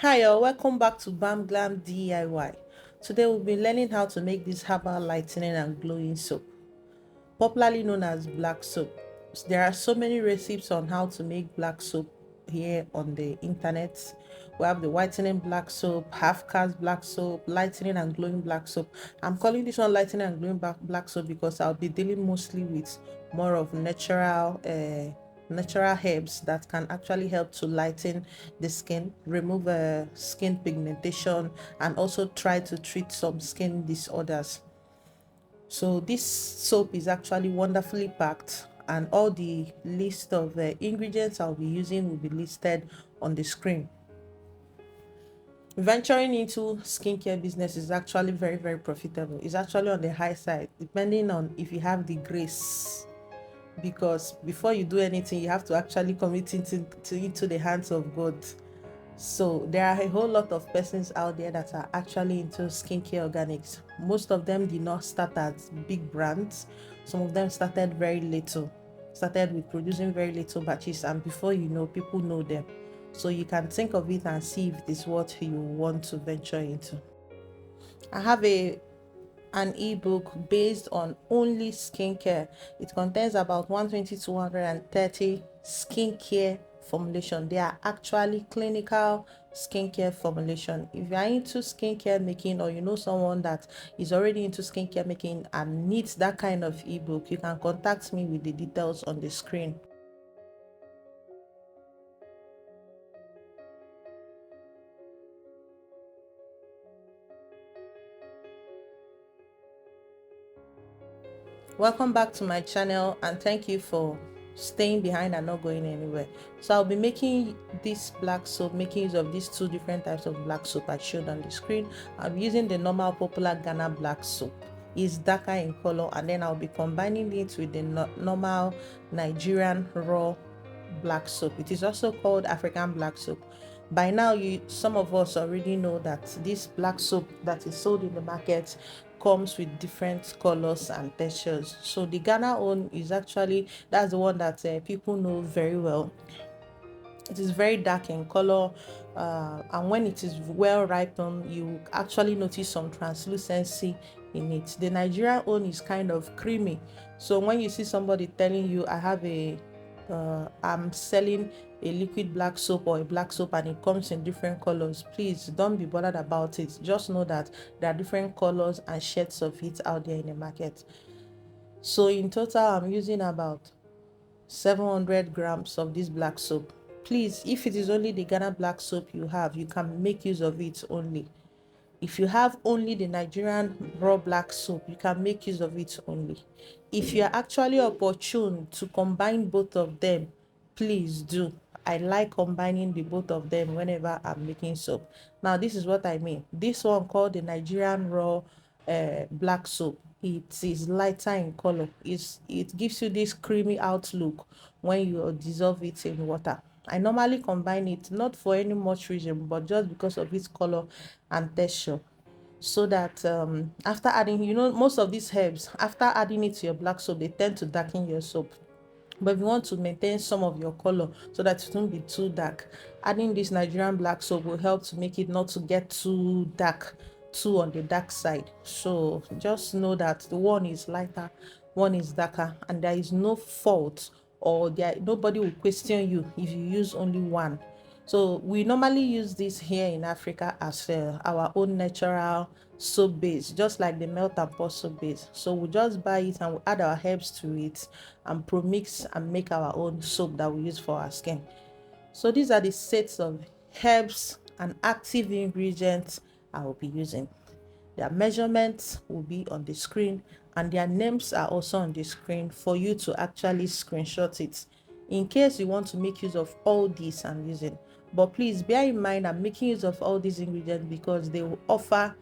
Hi all, welcome back to Bam Glam DIY. Today we'll be learning how to make this herbal lightening and glowing soap, popularly known as black soap. There are so many recipes on how to make black soap here on the internet. We have the whitening black soap, half cast black soap, lightening and glowing black soap. I'm calling this one lightening and glowing black soap because I'll be dealing mostly with more of natural herbs that can actually help to lighten the skin, remove skin pigmentation, and also try to treat some skin disorders. So this soap is actually wonderfully packed, and all the list of ingredients I'll be using will be listed on the screen. Venturing into skincare business is actually very profitable. It's actually on the high side, depending on if you have the grace, because before you do anything you have to actually commit into the hands of God. So there are a whole lot of persons out there that are actually into skincare organics. Most of them did not start as big brands. Some of them started very little, started with producing very little batches, and before you know, people know them. So you can think of it and see if it is what you want to venture into. I have an ebook based on only skincare. It contains about 120 to 130 skincare formulation. They are actually clinical skincare formulation. If you are into skincare making, or you know someone that is already into skincare making and needs that kind of ebook, you can contact me with the details on the screen. Welcome back to my channel, and thank you for staying behind and not going anywhere. So I'll be making this black soap, making use of these two different types of black soap I showed on the screen. I'm using the normal popular Ghana black soap. It's darker in color, and then I'll be combining it with the normal Nigerian raw black soap. It is also called African black soap. By now, some of us already know that this black soap that is sold in the market comes with different colors and textures. So the Ghana one is actually, that's the one that people know very well. It is very dark in color, and when it is well ripened, you actually notice some translucency in it. The Nigerian one is kind of creamy, so when you see somebody telling you I'm selling a liquid black soap or a black soap and it comes in different colors, please don't be bothered about it. Just know that there are different colors and shades of it out there in the market. So in total, I'm using about 700 grams of this black soap. Please, if it is only the Ghana black soap you have, you can make use of it only. If you have only the Nigerian raw black soap, you can make use of it only. If you are actually opportune to combine both of them, please do. I like combining the both of them whenever I'm making soap. Now, this is what I mean. This one called the Nigerian raw black soap. It is lighter in color. It gives you this creamy outlook when you dissolve it in water. I normally combine it not for any much reason, but just because of its color and texture, so that after adding, most of these herbs, after adding it to your black soap, they tend to darken your soap. But if you want to maintain some of your color so that it won't be too dark, adding this Nigerian black soap will help to make it not to get too dark, too on the dark side. So just know that the one is lighter, one is darker, and there is no fault, or nobody will question you if you use only one. So we normally use this here in Africa as our own natural soap base, just like the melt and pour soap base. So we just buy it and we add our herbs to it and pro-mix and make our own soap that we use for our skin. So these are the sets of herbs and active ingredients I will be using. Their measurements will be on the screen, and their names are also on the screen for you to actually screenshot it in case you want to make use of all these I'm using. But please bear in mind I'm making use of all these ingredients because they will offer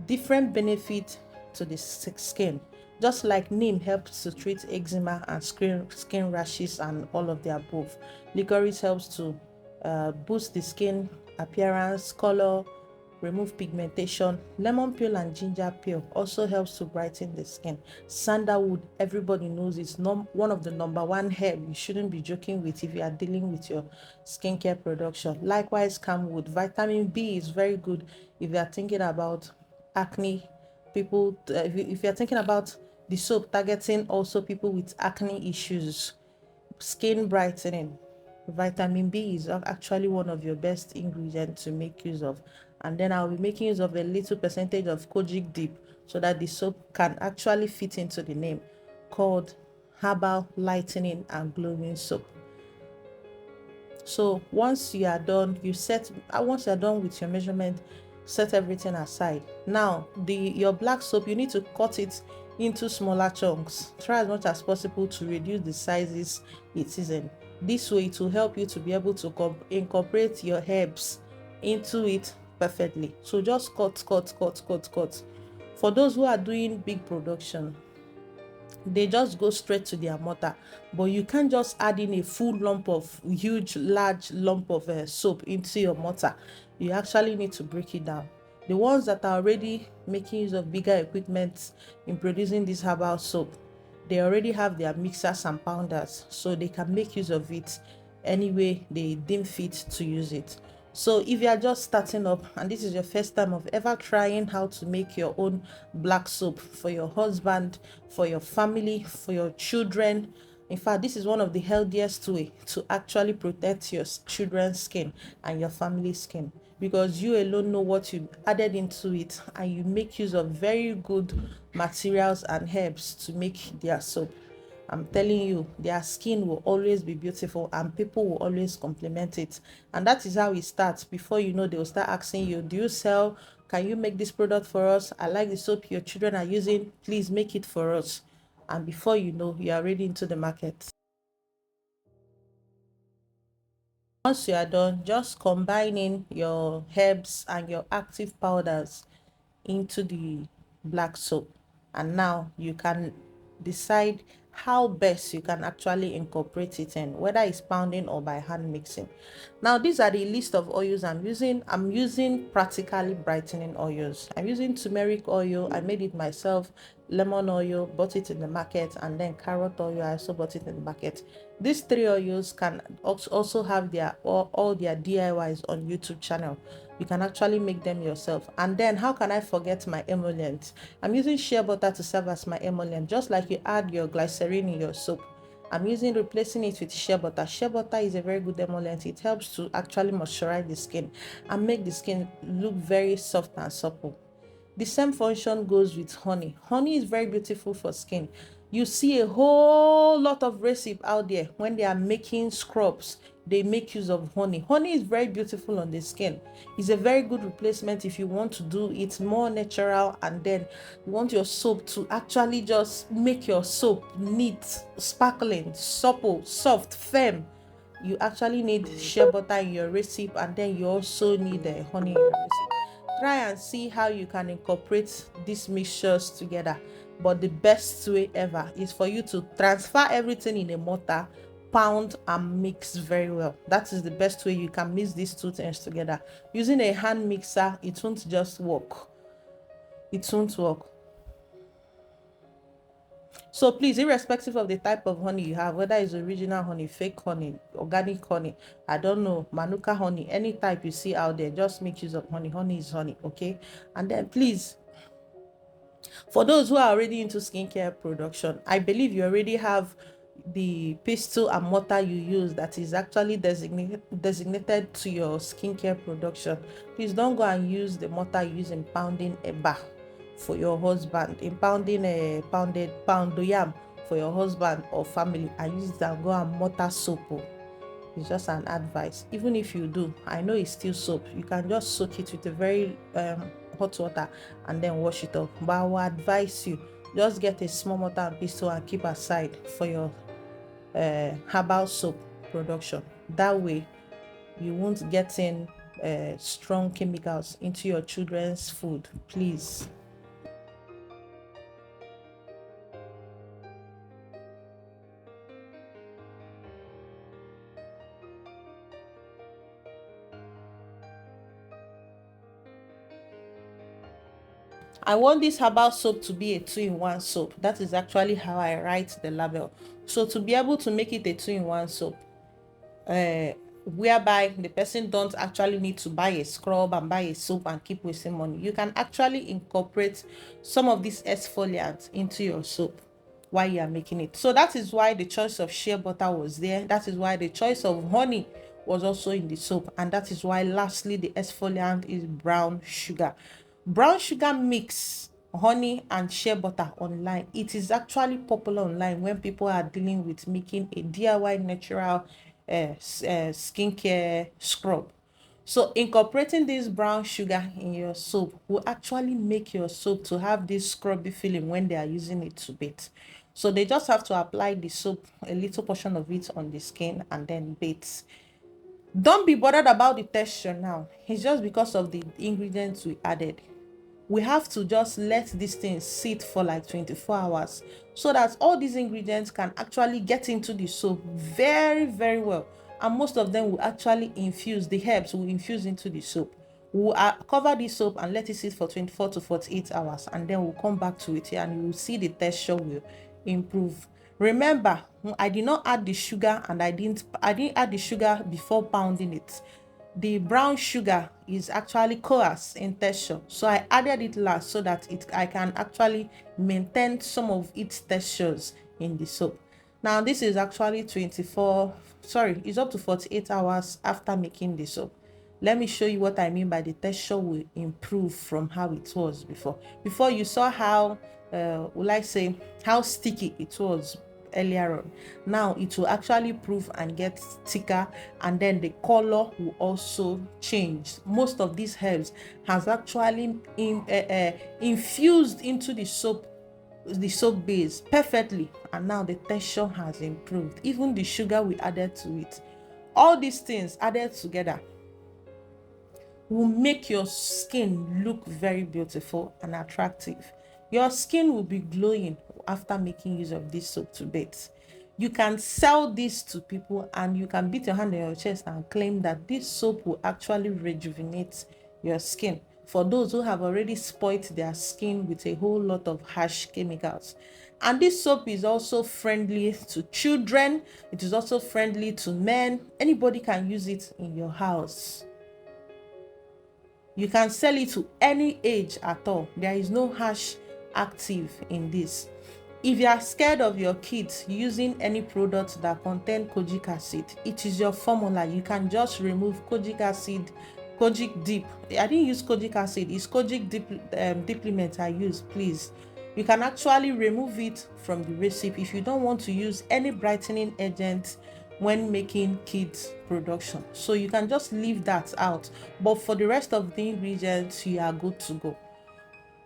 different benefits to the skin. Just like neem helps to treat eczema and skin rashes and all of the above, licorice helps to boost the skin appearance, color, remove pigmentation. Lemon peel and ginger peel also helps to brighten the skin. Sandalwood, everybody knows it's one of the number one herb you shouldn't be joking with if you are dealing with your skincare production. Likewise, camwood. Vitamin B is very good if you are thinking about acne. People, if you're thinking about the soap targeting also people with acne issues, skin brightening, vitamin B is actually one of your best ingredients to make use of. And then I'll be making use of a little percentage of kojic dip so that the soap can actually fit into the name, called Herbal Lightening and Glowing Soap. So once you are done, once you are done with your measurement, set everything aside. Now your black soap, you need to cut it into smaller chunks. Try as much as possible to reduce the sizes it is in. This way it will help you to be able to incorporate your herbs into it perfectly. So just cut. For those who are doing big production, they just go straight to their mortar, but you can't just add in a full large lump of soap into your mortar. You actually need to break it down. The ones that are already making use of bigger equipment in producing this herbal soap, they already have their mixers and pounders, so they can make use of it any way they deem fit to use it. So if you are just starting up and this is your first time of ever trying how to make your own black soap for your husband, for your family, for your children, in fact, this is one of the healthiest way to actually protect your children's skin and your family's skin, because you alone know what you added into it and you make use of very good materials and herbs to make their soap. I'm telling you, their skin will always be beautiful and people will always compliment it. And that is how it starts. Before you know, they'll start asking you, do you sell? Can you make this product for us? I like the soap your children are using. Please make it for us. And before you know, you are already into the market. Once you are done, just combining your herbs and your active powders into the black soap, and now you can decide how best you can actually incorporate it in, whether it's pounding or by hand mixing. Now these are the list of oils I'm using practically brightening oils. I'm using turmeric oil, I made it myself. Lemon oil, bought it in the market. And then carrot oil, I also bought it in the market. These three oils can also have all their DIYs on YouTube channel. You can actually make them yourself. And then how can I forget my emollient? I'm using shea butter to serve as my emollient. Just like you add your glycerin in your soap, I'm replacing it with shea butter. Shea butter is a very good emollient. It helps to actually moisturize the skin and make the skin look very soft and supple. The same function goes with honey. Honey is very beautiful for skin. You see a whole lot of recipes out there when they are making scrubs, they make use of honey. Honey is very beautiful on the skin. It's a very good replacement if you want to do it more natural, and then you want your soap to actually just make your soap neat, sparkling, supple, soft, firm. You actually need shea butter in your recipe, and then you also need honey in your recipe. Try and see how you can incorporate these mixtures together. But the best way ever is for you to transfer everything in a mortar, pound and mix very well. That is the best way you can mix these two things together. Using a hand mixer, it won't just work. It won't work. So please, irrespective of the type of honey you have, whether it's original honey, fake honey, organic honey, I don't know, manuka honey, any type you see out there, just make use of honey. Honey is honey, okay? And then please, for those who are already into skincare production, I believe you already have the pestle and mortar you use that is actually designated to your skincare production. Please don't go and use the mortar you use in pounding eba for your husband, in pounding a pound yam for your husband or family, and use it and go and mortar soap. It's just an advice. Even if you do, I know it's still soap. You can just soak it with a very hot water and then wash it off. But I will advise you, just get a small mortar and pestle and keep aside for your herbal soap production. That way you won't get in strong chemicals into your children's food, please. I want this herbal soap to be a 2-in-1 soap. That is actually how I write the label. So to be able to make it a 2-in-1 soap, whereby the person don't actually need to buy a scrub and buy a soap and keep wasting money, you can actually incorporate some of these exfoliants into your soap while you are making it. So that is why the choice of shea butter was there. That is why the choice of honey was also in the soap, and that is why lastly the exfoliant is brown sugar. Brown sugar mix honey and shea butter online. It is actually popular online when people are dealing with making a DIY natural skincare scrub. So incorporating this brown sugar in your soap will actually make your soap to have this scrubby feeling when they are using it to bathe. So they just have to apply the soap, a little portion of it on the skin, and then bathe. Don't be bothered about the texture now. It's just because of the ingredients we added. We have to just let this thing sit for like 24 hours so that all these ingredients can actually get into the soap very, very well. And most of them will actually infuse, the herbs will infuse into the soap. We'll cover the soap and let it sit for 24 to 48 hours, and then we'll come back to it and you will see the texture will improve. Remember, I did not add the sugar, and I didn't add the sugar before pounding it. The brown sugar is actually coarse in texture, so I added it last so that I can actually maintain some of its textures in the soap. Now this is actually it's up to 48 hours after making the soap. Let me show you what I mean by the texture will improve from how it was before. You saw how will I say how sticky it was earlier on. Now it will actually prove and get thicker, and then the color will also change. Most of these herbs has actually infused into the soap base perfectly, and now the texture has improved. Even the sugar we added to it, all these things added together will make your skin look very beautiful and attractive. Your skin will be glowing after making use of this soap to bathe. You can sell this to people and you can beat your hand on your chest and claim that this soap will actually rejuvenate your skin. For those who have already spoiled their skin with a whole lot of harsh chemicals. And this soap is also friendly to children. It is also friendly to men. Anybody can use it in your house. You can sell it to any age at all. There is no harsh active in this. If you are scared of your kids using any product that contain kojic acid, it is your formula. You can just remove kojic acid, kojic dip. I didn't use kojic acid, it's kojic diplement I use, please. You can actually remove it from the recipe if you don't want to use any brightening agent when making kids production. So you can just leave that out, but for the rest of the ingredients you are good to go.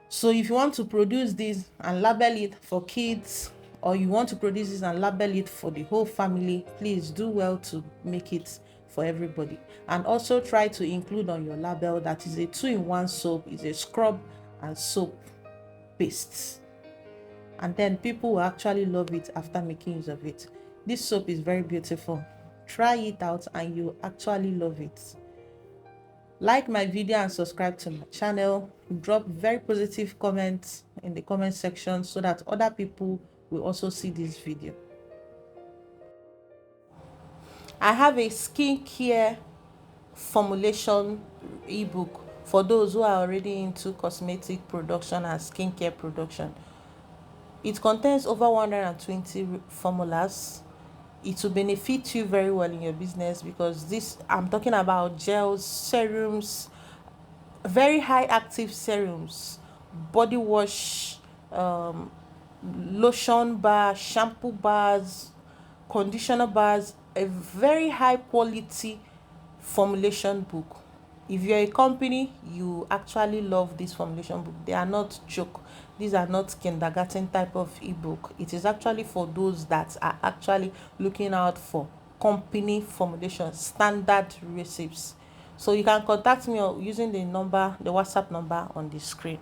So if you want to produce this and label it for kids, or you want to produce this and label it for the whole family, please do well to make it for everybody. And also try to include on your label that is a 2-in-1 soap, is a scrub and soap paste, and then people will actually love it after making use of it. This soap is very beautiful. Try it out and you actually love it. Like my video and subscribe to my channel. Drop very positive comments in the comment section so that other people will also see this video. I have a skincare formulation ebook for those who are already into cosmetic production and skincare production. It contains over 120 formulas. It will benefit you very well in your business, because this, I'm talking about gels, serums, very high active serums, body wash, lotion bar, shampoo bars, conditioner bars, a very high quality formulation book. If you're a company, you actually love this formulation book. They are not joke. These are not kindergarten type of ebook. It is actually for those that are actually looking out for company formulation standard recipes. So you can contact me using the WhatsApp number on the screen.